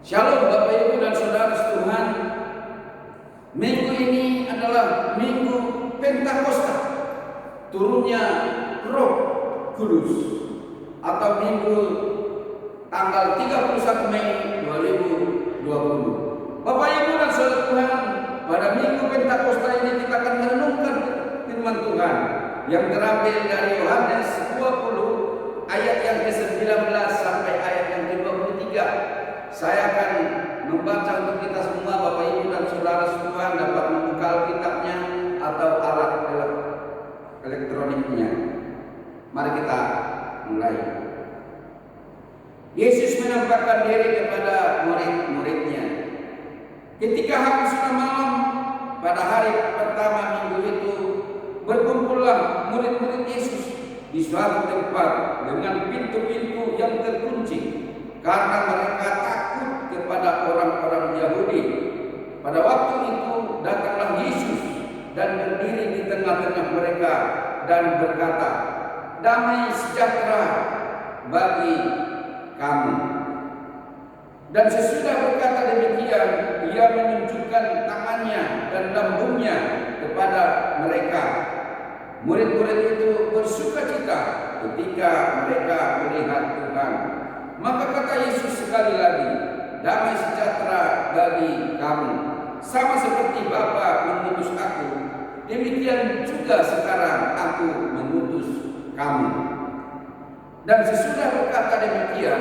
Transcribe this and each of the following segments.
Shalom Bapak Ibu dan Saudara Tuhan. Minggu ini adalah Minggu Pentakosta, turunnya Roh Kudus, atau Minggu tanggal 31 Mei 2020. Bapak Ibu dan Saudara Tuhan, pada Minggu Pentakosta ini kita akan merenungkan firman Tuhan yang terambil dari Yohanes 20 ayat yang ke-19 sampai ayat yang ke-23. Saya akan membaca untuk kita semua, Bapak Ibu dan Saudara Tuhan dapat membuka Alkitabnya atau alat elektroniknya. Mari kita mulai. Yesus menampakkan diri kepada murid-muridnya. Ketika hari sudah malam, pada hari pertama minggu itu, berkumpullah murid-murid Yesus di suatu tempat dengan pintu-pintu yang terkunci, karena mereka takut kepada orang-orang Yahudi. Pada waktu itu datanglah Yesus dan berdiri di tengah-tengah mereka dan berkata, "Damai sejahtera bagi kamu." Dan sesudah berkata demikian, ia menunjukkan tangannya dan lambungnya kepada mereka. Murid-murid itu bersukacita ketika mereka melihat Tuhan. Maka kata Yesus sekali lagi, "Damai sejahtera bagi kamu. Sama seperti Bapa mengutus aku, demikian juga sekarang aku mengutus kamu." Dan sesudah berkata demikian,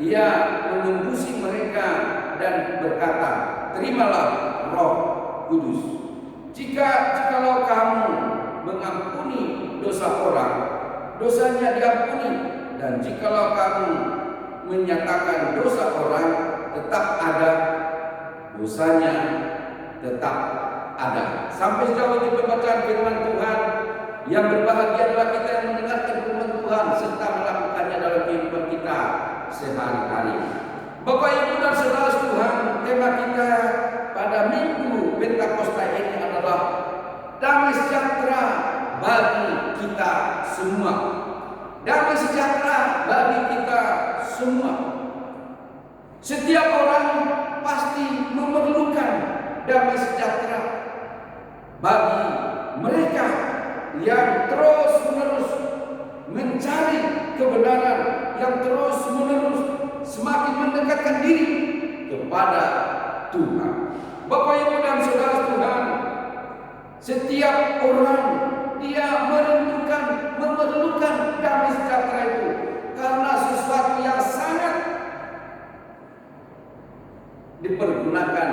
ia menembusi mereka dan berkata, "Terimalah Roh Kudus. Jikalau kamu mengampuni dosa orang, dosanya diampuni, dan jikalau kamu menyatakan dosa orang, tetap ada, dosanya tetap ada." Sampai sejauh ini pembacaan firman Tuhan. Yang berbahagia adalah kita yang mendengarkan firman Tuhan serta melakukannya dalam kehidupan kita sehari-hari. Bapak Ibu dan Saudara Tuhan, tema kita pada Minggu Pentakosta ini adalah damai sejahtera bagi kita semua. Damai sejahtera bagi kita semua. Setiap orang pasti memerlukan damai sejahtera. Bagi mereka yang terus-menerus mencari kebenaran, yang terus-menerus semakin mendekatkan diri kepada Tuhan. Bapak Ibu dan Saudara Tuhan, setiap orang dia memerlukan damai sejahtera itu, karena sesuatu yang sangat dipergunakan,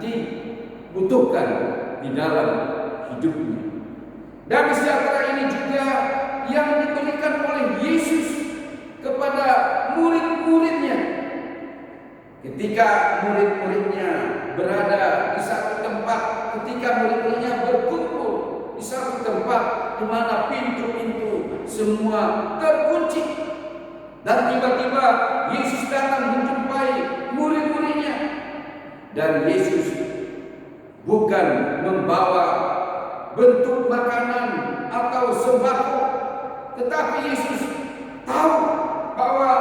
dibutuhkan di dalam hidupnya. Damai sejahtera ini juga yang diberikan oleh Yesus kepada murid-muridnya. Ketika murid-muridnya berada di satu tempat, ketika murid-muridnya berkumpul di satu tempat di mana pintu-pintu semua terkunci, dan tiba-tiba Yesus datang menjumpai murid-muridnya, dan Yesus bukan membawa bentuk makanan atau sembako, tetapi Yesus tahu bahwa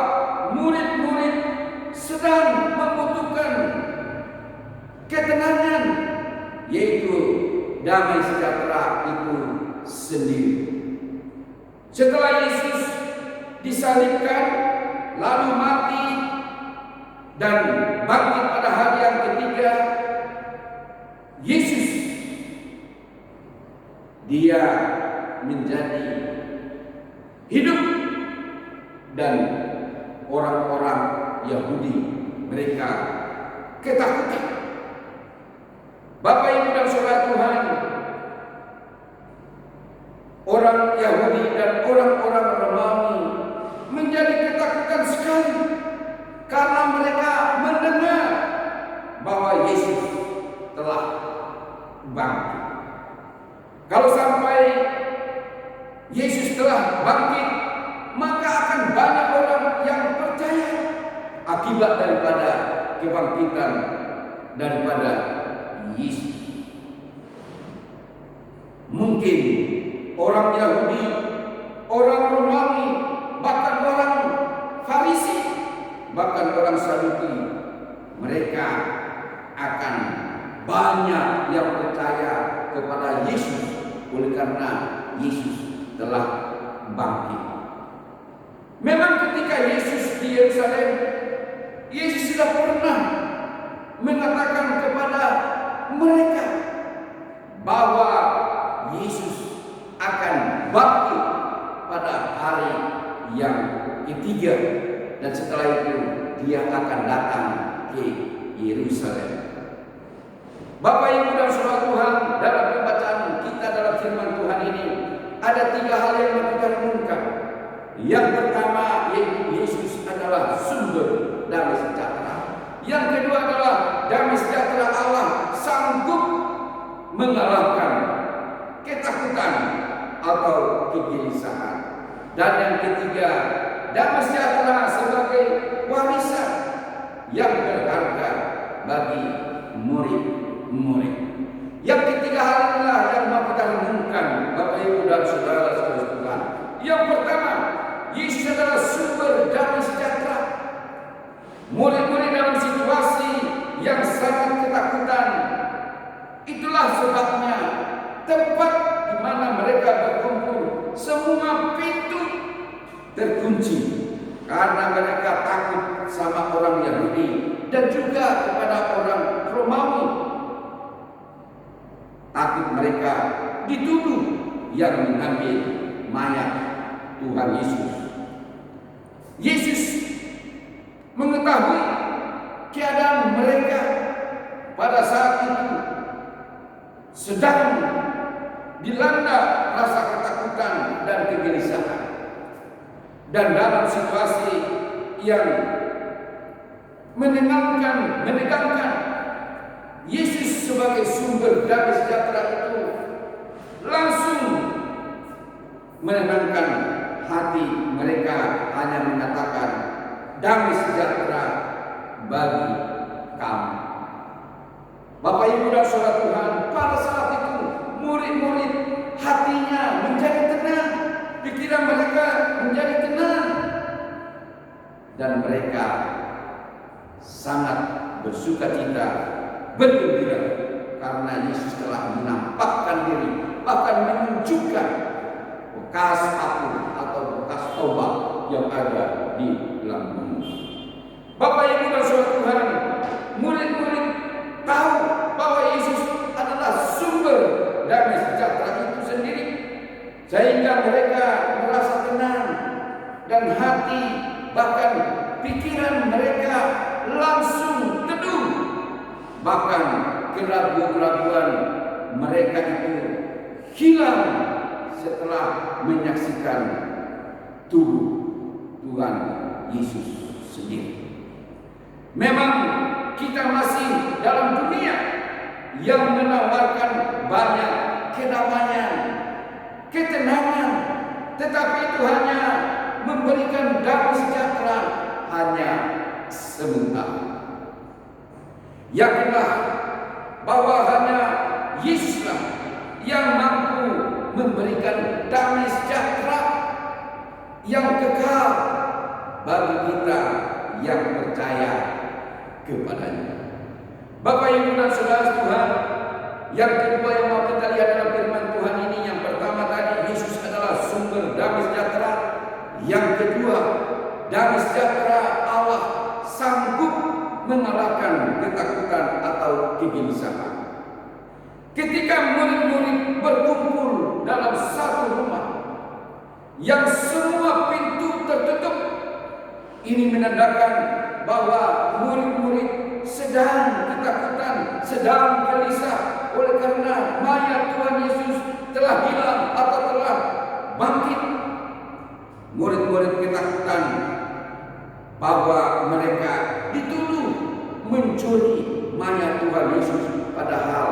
murid-murid sedang membutuhkan ketenangan, yaitu damai sejahtera itu sendiri. Setelah Yesus disalibkan, lalu mati dan bangkit pada hari yang ketiga, Yesus dia menjadi hidup, dan orang-orang Yahudi mereka ketakutan. Bapak Ibu dan Saudara Tuhan, orang Yahudi dan orang-orang Romawi menjadi ketakutan sekali karena mereka mendengar bahwa Yesus telah bangkit. Kalau sampai Yesus telah bangkit, maka akan banyak orang yang percaya akibat daripada kebangkitan daripada Yesus. Mungkin orang Yahudi, orang Romawi, bahkan orang Farisi, bahkan orang Saduki mereka akan banyak yang percaya kepada Yesus oleh karena Yesus telah bangkit. Memang ketika Yesus di Yerusalem, Yesus sudah pernah mengatakan kepada mereka bahwa Yesus akan bangkit pada hari yang ketiga, dan setelah itu dia akan datang ke Yerusalem. Bapak, Ibu dan Saudara Tuhan, dalam pembacaan kita dalam firman Tuhan ini ada 3 hal yang kita renungkan. Yang pertama, yaitu Yesus adalah sumber damai sejahtera. Yang kedua adalah damai sejahtera Allah sanggup mengalahkan ketakutan atau kegelisahan. Dan yang ketiga, damai sejahtera sebagai warisan yang berharga bagi murid-murid. Yang ketiga hal inilah yang mau kita renungkan, Bapak, Ibu dan Saudara Tuhan. Yang pertama, Yesus adalah sumber damai sejahtera. Murid-murid dalam situasi yang sangat ketakutan, itulah sebabnya tempat di mana mereka berkumpul, semua pintu terkunci karena mereka takut sama orang Yahudi dan juga kepada orang Romawi. Takut mereka dituduh yang mengambil mayat Tuhan Yesus. Yesus mengetahui keadaan mereka pada saat itu sedang dilanda rasa ketakutan dan kegelisahan. Dan dalam situasi yang menegangkan, Yesus sebagai sumber damai sejahtera itu langsung menenangkan hati mereka, hanya mengatakan damai sejahtera bagi kamu. Bapak, Ibu dan Saudara Tuhan, pada saat itu murid-murid hatinya menjadi tenang, pikiran mereka menjadi tenang, dan mereka sangat bersukacita, bergembira karena Yesus telah menampakkan diri, bahkan menunjukkan bekas apu atau bekas tobat yang ada di lambungnya. Bapak, Ibu dan Saudara Tuhan, murid-murid tahu bahwa Yesus adalah sumber damai sejahtera itu sendiri, sehingga mereka merasa tenang dan hati bahkan pikiran mereka langsung teduh. Bahkan keraguan-keraguan mereka itu hilang setelah menyaksikan tubuh Tuhan Yesus sendiri. Memang kita masih dalam dunia yang menawarkan banyak kedamaian, ketenangan, tetapi itu hanya memberikan damai sejahtera hanya sementara. Yakinlah bahwa hanya Yesuslah yang mampu memberikan damai sejahtera yang kekal bagi kita yang percaya kepadanya. Bapak, Ibu dan Saudara Tuhan, yang kedua yang mau kita lihat dalam firman Tuhan ini, yang pertama tadi Yesus adalah sumber damai sejahtera. Yang kedua, damai sejahtera Allah sanggup mengalahkan ketakutan atau kegelisahan. Ketika murid-murid berkumpul dalam satu rumah yang semua pintu tertutup, ini menandakan bahwa murid-murid sedang ketakutan, sedang gelisah oleh karena mayat Tuhan Yesus telah hilang atau telah bangkit. Murid-murid ketakutan bahwa mereka dituduh mencuri mayat Tuhan Yesus, padahal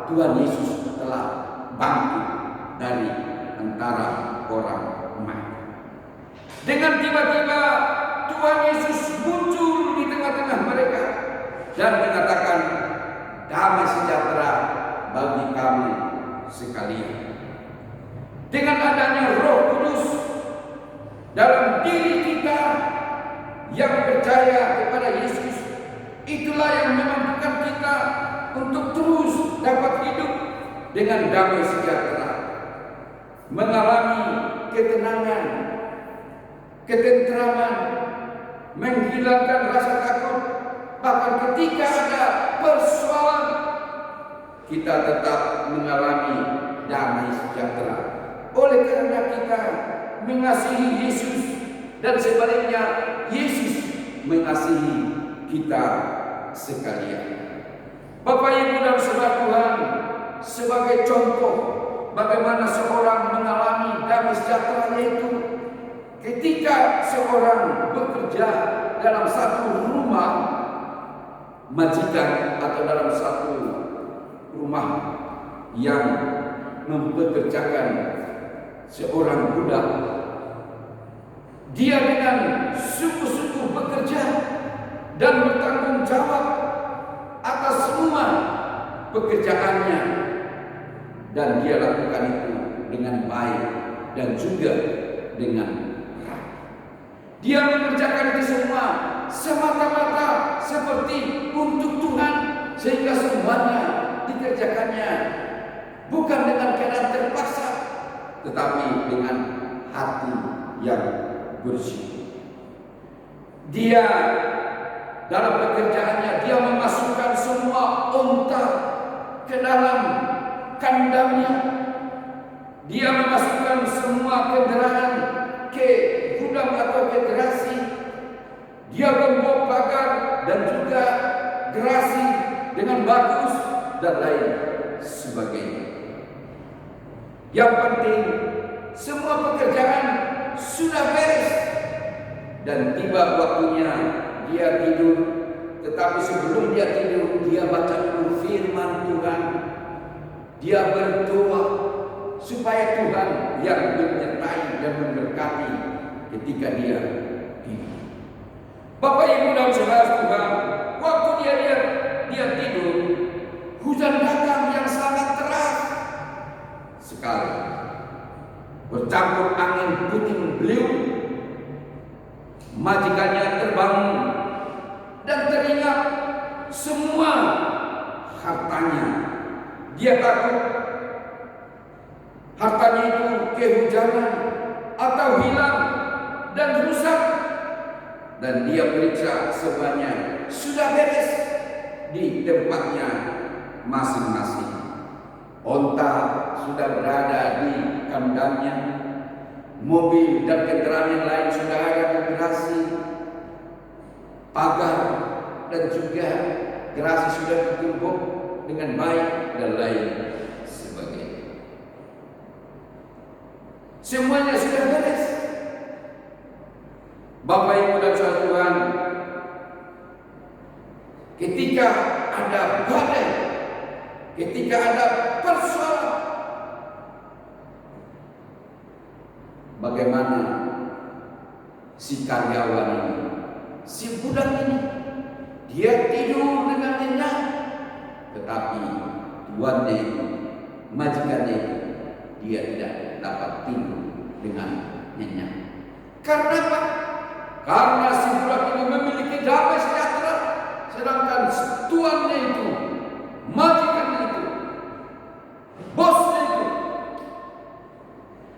Tuhan Yesus telah bangkit dari antara orang mati. Dengan tiba-tiba Tuhan Yesus muncul di tengah-tengah mereka dan mengatakan, damai sejahtera bagi kamu sekalian. Dengan adanya Roh Kudus dalam diri kita yang percaya kepada Yesus, Itulah yang memampukan kita untuk terus dapat hidup dengan damai sejahtera, mengalami ketenangan, ketentraman, menghilangkan rasa takut. Bahkan ketika ada persoalan, kita tetap mengalami damai sejahtera. Oleh karena kita mengasihi Yesus, dan sebaliknya Yesus mengasihi kita sekalian. Bapak Ibu dan saudara Tuhan, sebagai contoh bagaimana seorang mengalami damai sejahtera, yaitu ketika seorang bekerja dalam satu rumah majikan atau dalam satu rumah yang mempekerjakan seorang budak, dia dengan sungguh-sungguh bekerja dan bertanggung jawab atas semua pekerjaannya, dan dia lakukan itu dengan baik dan juga dengan rapi. Dia mengerjakan itu semua semata-mata seperti untuk Tuhan, sehingga semuanya dikerjakannya bukan dengan keadaan terpaksa, tetapi dengan hati yang bersih. Dia dalam pekerjaannya, dia memasukkan semua unta ke dalam kandangnya. Dia memasukkan semua kendaraan ke gudang atau ke gerasi. Dia membuat pagar dan juga gerasi dengan bagus dan lain sebagainya. Yang penting semua pekerjaan sudah beres dan tiba waktunya dia tidur. Tetapi sebelum dia tidur, dia baca dulu firman Tuhan. Dia berdoa supaya Tuhan yang menyertai dan memberkati ketika dia tidur. Bapak Ibu dan saudara Tuhan, waktu dia tidur, hujan datang yang sangat deras sekali, bercampur angin puting beliung. Majikannya terbangun dan teringat semua hartanya. Dia takut hartanya itu kehujanan atau hilang dan rusak, dan dia periksa semuanya sudah beres di tempatnya masing-masing. Onta sudah berada di kandangnya, mobil dan kendaraan yang lain sudah ada di gerasi, pagar dan juga gerasi sudah ditumbuk dengan baik dan lain sebagainya. Semuanya sudah beres. Bapak Ibu dan saudara Tuhan, ketika ada badai, ketika ada persoalan, bagaimana si karyawan ini, si budak ini, dia tidur dengan nyenyak, tetapi tuannya itu, majikannya itu, dia tidak dapat tidur dengan nyenyak. Karena apa? Karena si budak ini memiliki damai sejahtera, sedangkan tuannya itu, majikannya itu, bosnya itu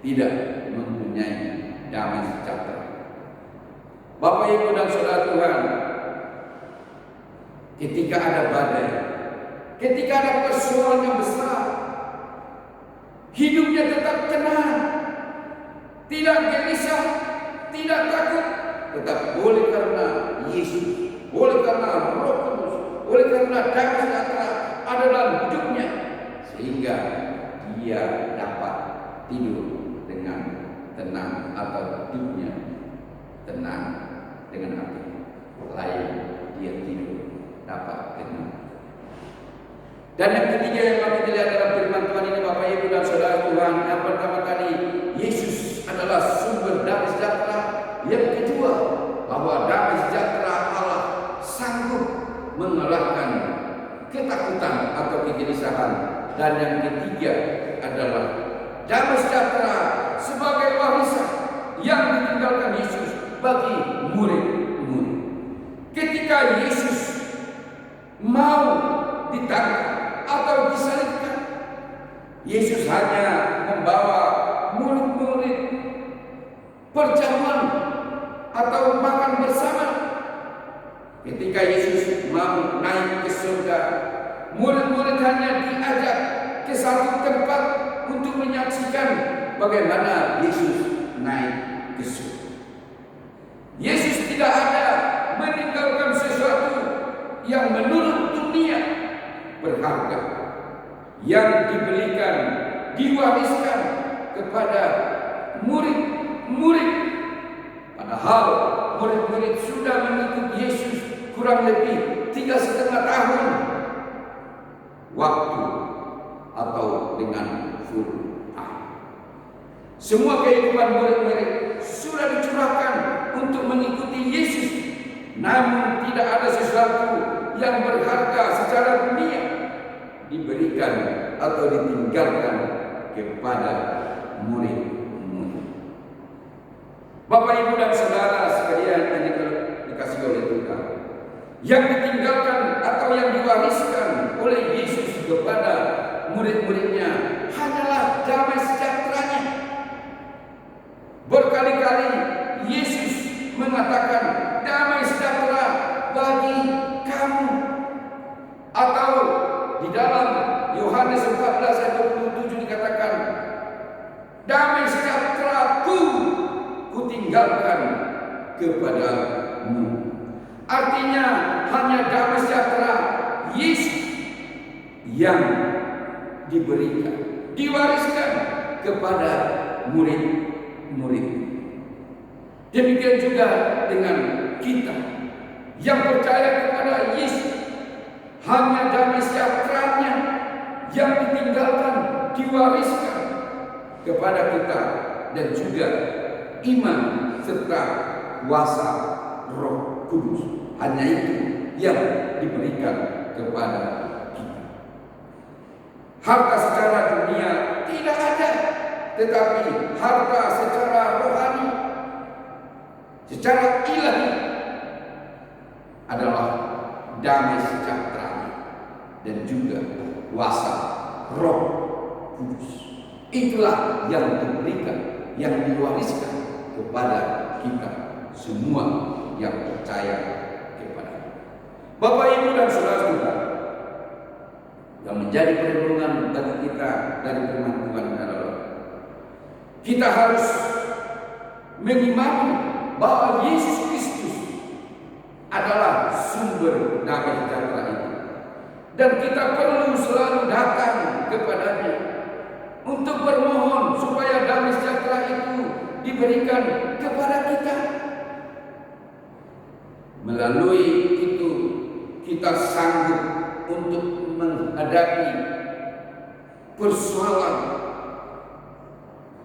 tidak mempunyai damai sejahtera. Bapak Ibu dan saudara Tuhan, ketika ada badai, ketika ada persoalan yang besar, hidupnya tetap tenang, tidak gelisah, tidak takut, tetapi oleh karena Yesus, oleh karena Roh Kudus, oleh karena damai sejahtera ada dalam hidupnya, sehingga dia dapat tidur dengan tenang, atau hidupnya tenang dengan arti lain, dia tidur dapat tenang. Dan yang ketiga yang kita lihat dalam firman Tuhan ini, Bapak Ibu dan saudara Tuhan, yang pertama kali Yesus adalah sumber damai sejahtera. Yang kedua, bahwa damai sejahtera Allah sanggup mengalahkan ketakutan atau kegelisahan. Dan yang ketiga adalah damai sejahtera sebagai warisan yang ditinggalkan Yesus bagi murid-murid. Ketika Yesus mau ditangkap atau disalibkan. Yesus hanya membawa murid-murid perjamuan atau makan bersama. Ketika Yesus mau naik ke surga, murid-murid hanya diajak ke satu tempat untuk menyaksikan bagaimana Yesus naik ke surga. Yesus tidak ada meninggalkan sesuatu yang menurut dunia berharga, yang dibelikan, diwariskan kepada murid-murid. Padahal murid-murid sudah mengikuti Yesus kurang lebih 3,5 tahun waktu atau dengan full time. Semua kehidupan murid-murid sudah dicurahkan untuk mengikuti Yesus, namun tidak ada sesuatu yang berharga secara dunia diberikan atau ditinggalkan kepada murid-murid. Bapak, Ibu, dan saudara sekalian yang dikasihi oleh Tuhan, yang ditinggalkan atau yang diwariskan oleh Yesus kepada murid-muridnya hanyalah damai sejahteranya. Berkali-kali Yesus mengatakan damai sejahtera bagi kamu, atau di dalam Yohanes 14 ayat 27 dikatakan, damai sejahtera-Ku kutinggalkan kepadamu. Artinya hanya damai sejahtera Yesus yang diberikan, diwariskan kepada murid-murid. Demikian juga dengan kita yang percaya kepada Yesus, hanya damai sejahteranya yang ditinggalkan, diwariskan kepada kita, dan juga iman serta kuasa Roh Kudus. Hanya itu yang diberikan kepada kita. Harta secara dunia tidak ada, tetapi harta secara rohani, secara ilahi adalah damai sejahtera dan juga kuasa Roh Kudus. Itulah yang diberikan, yang diwariskan kepada kita semua yang percaya kepada Bapak, Ibu, dan saudara-saudara, yang menjadi perlindungan bagi kita dari firman Tuhan adalah kita harus mengimani bahwa Yesus Kristus adalah sumber damai sejahtera itu, dan kita perlu selalu datang kepadanya untuk bermohon supaya damai sejahtera itu diberikan kepada kita. Melalui itu kita sanggup untuk menghadapi persoalan,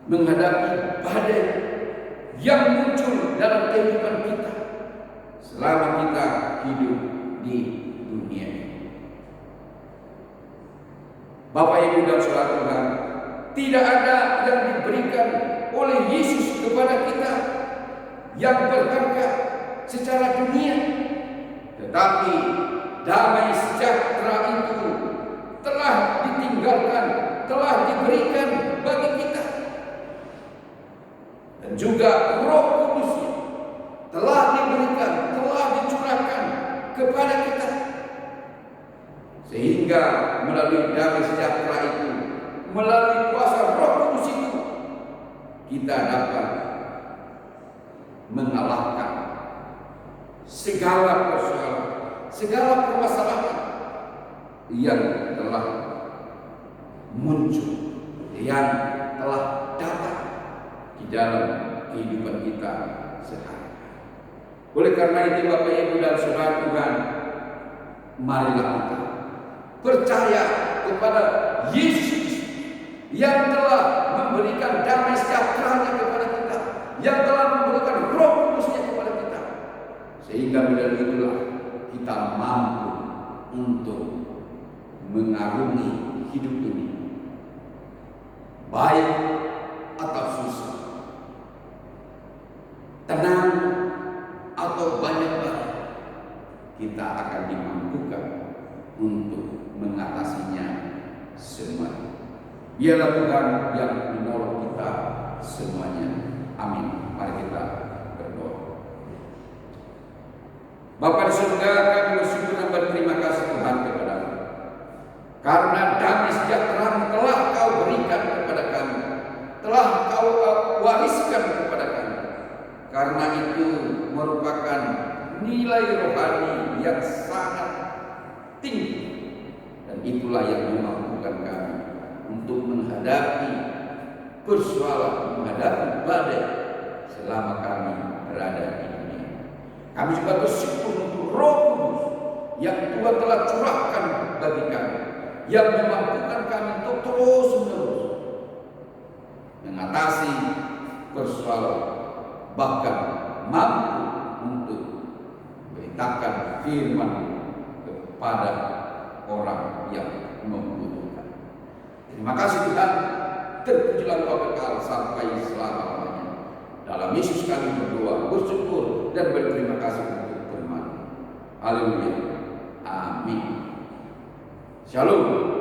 menghadapi badai yang muncul dalam kehidupan kita selama kita hidup di dunia ini. Bapak, Ibu, dan saudara Tuhan, tidak ada yang diberikan oleh Yesus kepada kita yang berharga secara dunia, tetapi damai sejahtera itu telah ditinggalkan, telah diberikan bagi kita, dan juga Roh Kudus telah diberikan, telah dicurahkan kepada kita, sehingga melalui damai sejahtera itu, melalui kuasa Roh Kudus itu, kita dapat mengalahkan segala persoalan, segala permasalahan yang telah muncul, yang telah datang di dalam kehidupan kita sehari-hari. Oleh karena itu, Bapak, Ibu, dan saudara Tuhan, marilah kita percaya kepada Yesus yang telah memberikan damai sejahtera kepada kita, yang telah memberikan Roh Kudus-Nya kepada kita, sehingga melalui itulah kita mampu untuk mengarungi hidup ini, baik atau susah, tenang atau banyak badai, kita akan dimampukan untuk mengatasinya semua. Biarlah Tuhan yang menolong kita semuanya. Amin. Mari kita berdoa. Bapa di surga, kami bersyukur dan berterima kasih Tuhan kepada-Mu, karena damai sejahtera telah Kau berikan kepada kami, telah Kau wariskan kepada kami. Karena itu merupakan nilai rohani yang sangat tinggi, dan itulah yang memampukan kami untuk menghadapi persoalan, menghadapi badai selama kami berada di dunia. Kami juga bersyukur untuk Roh Kudus yang Tuhan telah curahkan bagi kami, yang memampukan kami untuk terus-menerus mengatasi persoalan, bahkan mampu untuk memberitakan firman kepada orang yang membutuhkan. Terima kasih Tuhan, terpujilah Engkau kekal sampai selama-lamanya. Dalam Yesus kami berdoa, bersyukur dan berterima kasih untuk firman. Haleluya. Amin. Shalom.